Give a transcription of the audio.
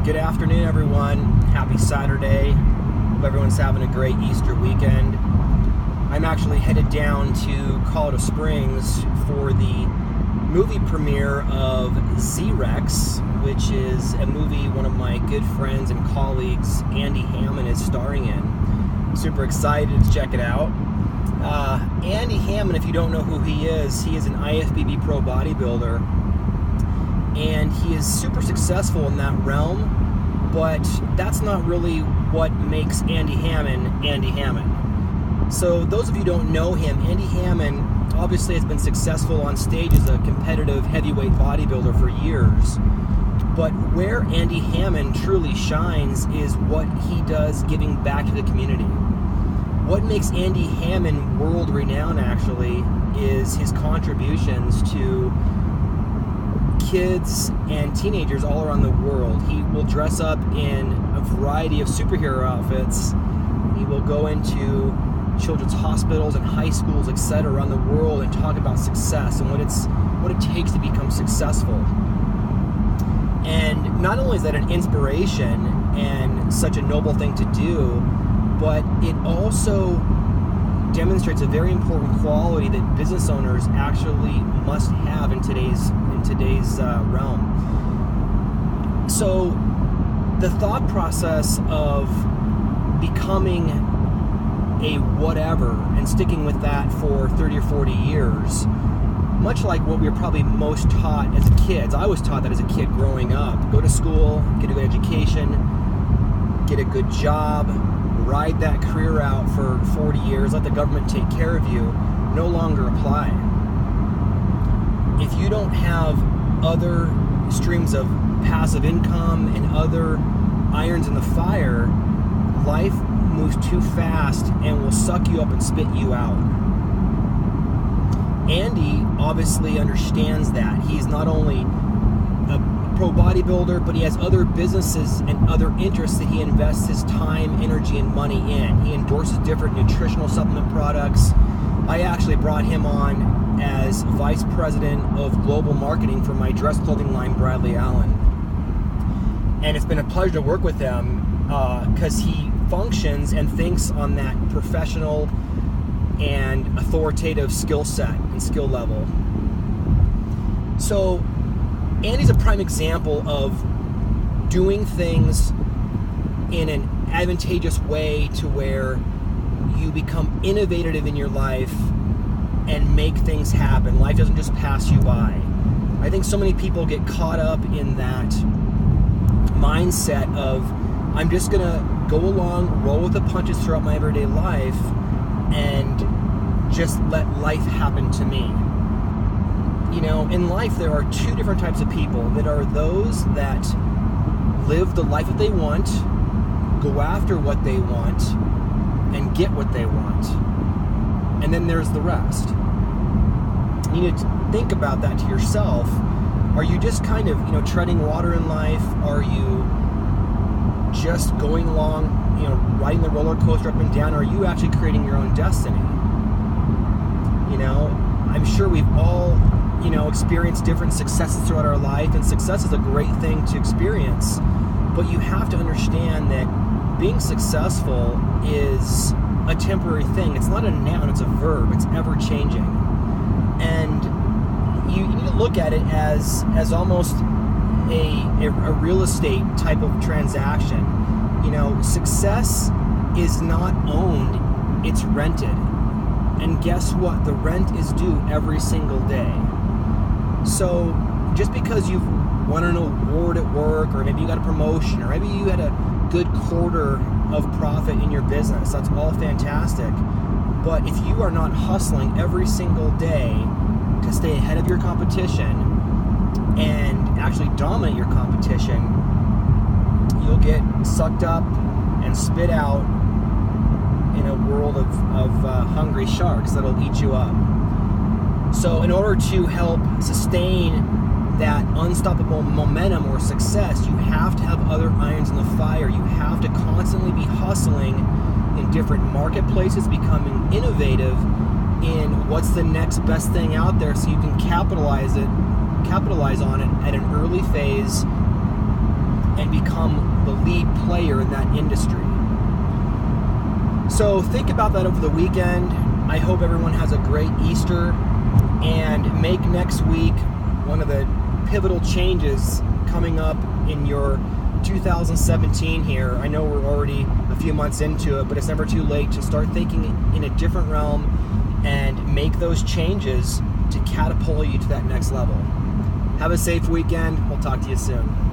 Good afternoon, everyone. Happy Saturday. Hope everyone's having a great Easter weekend. I'm actually headed down to Colorado Springs for the movie premiere of Z-Rex, which is a movie one of my good friends and colleagues, Andy Hammond, is starring in. Super excited to check it out. Andy Hammond, if you don't know who he is an IFBB pro bodybuilder, and he is super successful in that realm, but that's not really what makes Andy Hammond Andy Hammond. So those of you who don't know him, Andy Hammond obviously has been successful on stage as a competitive heavyweight bodybuilder for years, but where Andy Hammond truly shines is what he does giving back to the community. What makes Andy Hammond world renowned actually is his contributions to kids and teenagers all around the world. He will dress up in a variety of superhero outfits. He will go into children's hospitals and high schools, etc., around the world and talk about success and what it takes to become successful. And not only is that an inspiration and such a noble thing to do, but it also demonstrates a very important quality that business owners actually must have in today's realm. So the thought process of becoming a whatever and sticking with that for 30 or 40 years, much like what we were probably most taught as kids. I was taught that as a kid growing up. Go to school, get a good education, get a good job, ride that career out for 40 years, let the government take care of you, no longer apply. If you don't have other streams of passive income and other irons in the fire, life moves too fast and will suck you up and spit you out. Andy obviously understands that. He's not only a pro bodybuilder, but he has other businesses and other interests that he invests his time, energy, and money in. He endorses different nutritional supplement products. I actually brought him on as Vice President of Global Marketing for my dress clothing line, Bradley Allen. And it's been a pleasure to work with him because he functions and thinks on that professional and authoritative skill set and skill level. So Andy's a prime example of doing things in an advantageous way to where you become innovative in your life and make things happen. Life doesn't just pass you by. I think so many people get caught up in that mindset of, I'm just gonna go along, roll with the punches throughout my everyday life, and just let life happen to me. You know, in life there are two different types of people. That are those that live the life that they want, go after what they want, and get what they want. And then there's the rest. You need to think about that to yourself. Are you just kind of, treading water in life? Are you just going along, riding the roller coaster up and down? Or are you actually creating your own destiny? I'm sure we've all, experienced different successes throughout our life, and success is a great thing to experience. But you have to understand that being successful is a temporary thing. It's not a noun, it's a verb. It's ever changing. And you need to look at it as almost a real estate type of transaction. Success is not owned, it's rented. And guess what? The rent is due every single day. So just because you've won an award at work, or maybe you got a promotion, or maybe you had a good quarter of profit in your business, that's all fantastic. But if you are not hustling every single day to stay ahead of your competition and actually dominate your competition, you'll get sucked up and spit out in a world of hungry sharks that'll eat you up. So in order to help sustain that unstoppable momentum or success, you have to have other irons in the fire. You have to constantly be hustling in different marketplaces, becoming innovative in what's the next best thing out there, so you can capitalize on it at an early phase and become the lead player in that industry. So think about that over the weekend. I hope everyone has a great Easter, and make next week one of the pivotal changes coming up in your 2017 here. I know we're already a few months into it, but it's never too late to start thinking in a different realm and make those changes to catapult you to that next level. Have a safe weekend. We'll talk to you soon.